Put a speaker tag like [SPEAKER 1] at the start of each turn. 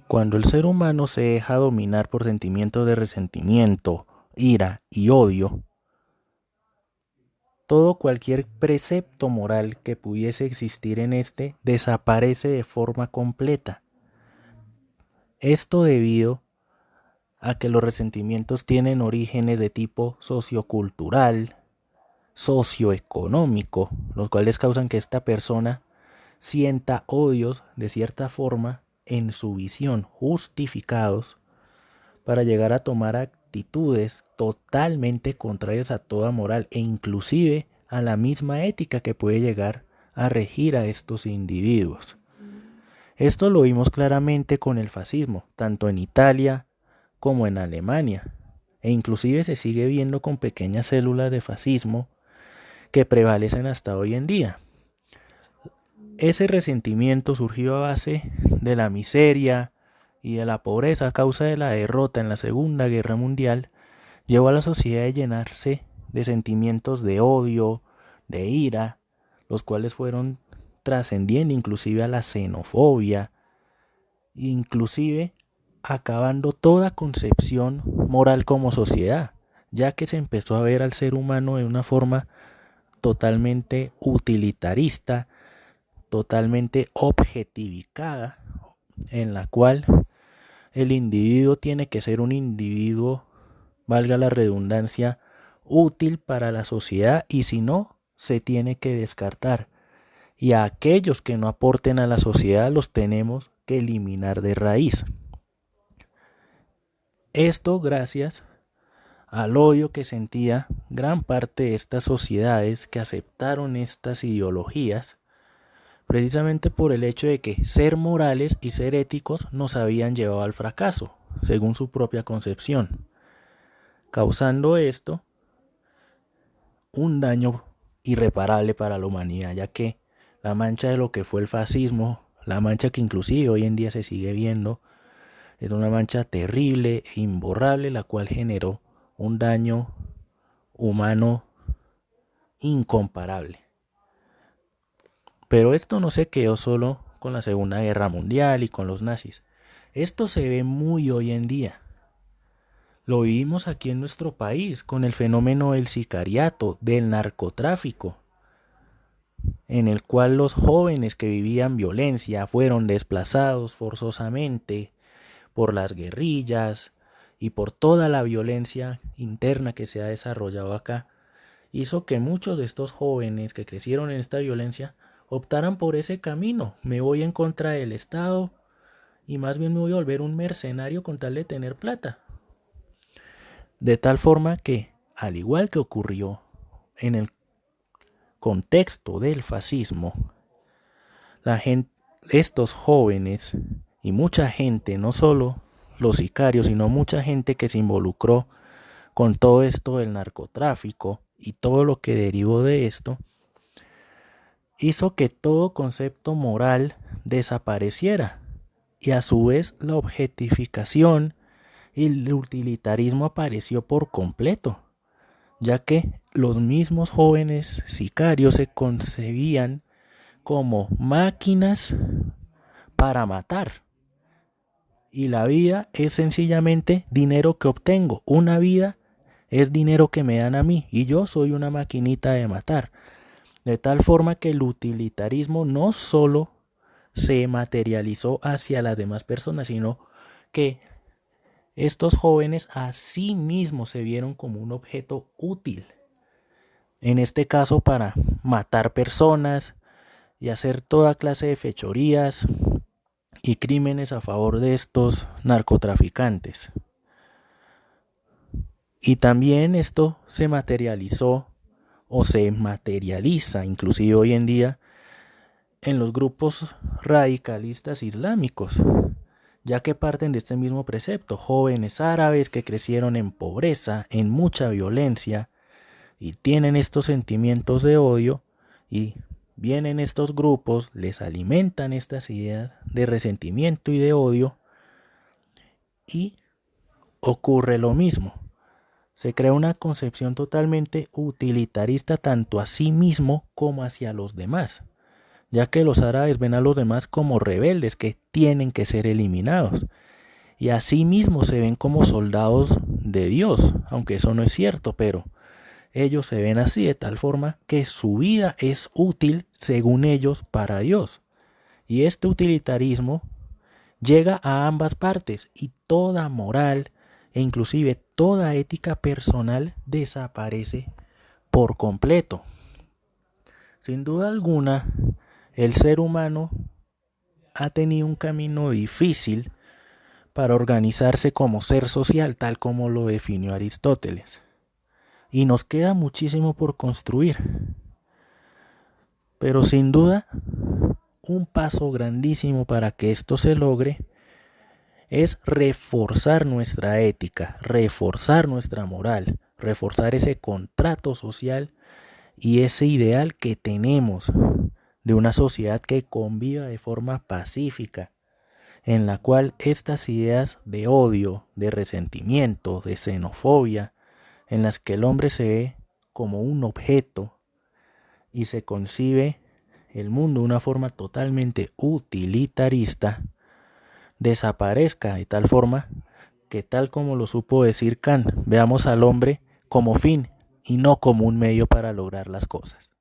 [SPEAKER 1] Cuando el ser humano se deja dominar por sentimientos de resentimiento, ira y odio, todo cualquier precepto moral que pudiese existir en este desaparece de forma completa. Esto debido a que los resentimientos tienen orígenes de tipo sociocultural, socioeconómico, los cuales causan que esta persona sienta odios de cierta forma en su visión justificados para llegar a tomar actitudes totalmente contrarias a toda moral e inclusive a la misma ética que puede llegar a regir a estos individuos. Esto lo vimos claramente con el fascismo, tanto en Italia como en Alemania, e inclusive se sigue viendo con pequeñas células de fascismo que prevalecen hasta hoy en día. Ese resentimiento surgió a base de la miseria y de la pobreza a causa de la derrota en la Segunda Guerra Mundial, llevó a la sociedad a llenarse de sentimientos de odio, de ira, los cuales fueron trascendiendo inclusive a la xenofobia, inclusive acabando toda concepción moral como sociedad, ya que se empezó a ver al ser humano de una forma totalmente utilitarista, totalmente objetificada, en la cual el individuo tiene que ser un individuo, valga la redundancia, útil para la sociedad y si no, se tiene que descartar. Y a aquellos que no aporten a la sociedad los tenemos que eliminar de raíz. Esto gracias al odio que sentía gran parte de estas sociedades que aceptaron estas ideologías, precisamente por el hecho de que ser morales y ser éticos nos habían llevado al fracaso, según su propia concepción, causando esto un daño irreparable para la humanidad, ya que la mancha de lo que fue el fascismo, la mancha que inclusive hoy en día se sigue viendo, es una mancha terrible e imborrable, la cual generó un daño humano incomparable. Pero esto no se quedó solo con la Segunda Guerra Mundial y con los nazis. Esto se ve muy hoy en día. Lo vivimos aquí en nuestro país con el fenómeno del sicariato, del narcotráfico, en el cual los jóvenes que vivían violencia fueron desplazados forzosamente por las guerrillas y por toda la violencia interna que se ha desarrollado acá, hizo que muchos de estos jóvenes que crecieron en esta violencia optaran por ese camino. Me voy en contra del Estado y más bien me voy a volver un mercenario con tal de tener plata. De tal forma que, al igual que ocurrió en el contexto del fascismo, estos jóvenes y mucha gente, no solo los sicarios, sino mucha gente que se involucró con todo esto del narcotráfico y todo lo que derivó de esto, hizo que todo concepto moral desapareciera y a su vez la objetificación y el utilitarismo apareció por completo, ya que los mismos jóvenes sicarios se concebían como máquinas para matar. Y la vida es sencillamente dinero que obtengo. Una vida es dinero que me dan a mí y yo soy una maquinita de matar. De tal forma que el utilitarismo no solo se materializó hacia las demás personas, sino que estos jóvenes a sí mismos se vieron como un objeto útil. En este caso para matar personas y hacer toda clase de fechorías y crímenes a favor de estos narcotraficantes. Y también esto se materializó o se materializa inclusive hoy en día en los grupos radicalistas islámicos, ya que parten de este mismo precepto, jóvenes árabes que crecieron en pobreza, en mucha violencia y tienen estos sentimientos de odio y vienen estos grupos, les alimentan estas ideas de resentimiento y de odio y ocurre lo mismo. Se crea una concepción totalmente utilitarista tanto a sí mismo como hacia los demás, ya que los árabes ven a los demás como rebeldes que tienen que ser eliminados. Y asimismo se ven como soldados de Dios, aunque eso no es cierto, pero ellos se ven así de tal forma que su vida es útil, según ellos, para Dios. Y este utilitarismo llega a ambas partes y toda moral e inclusive toda ética personal desaparece por completo. Sin duda alguna, el ser humano ha tenido un camino difícil para organizarse como ser social, tal como lo definió Aristóteles. Y nos queda muchísimo por construir. Pero sin duda, un paso grandísimo para que esto se logre es reforzar nuestra ética, reforzar nuestra moral, reforzar ese contrato social y ese ideal que tenemos de una sociedad que conviva de forma pacífica, en la cual estas ideas de odio, de resentimiento, de xenofobia, en las que el hombre se ve como un objeto y se concibe el mundo de una forma totalmente utilitarista, desaparezca de tal forma que, tal como lo supo decir Kant, veamos al hombre como fin y no como un medio para lograr las cosas.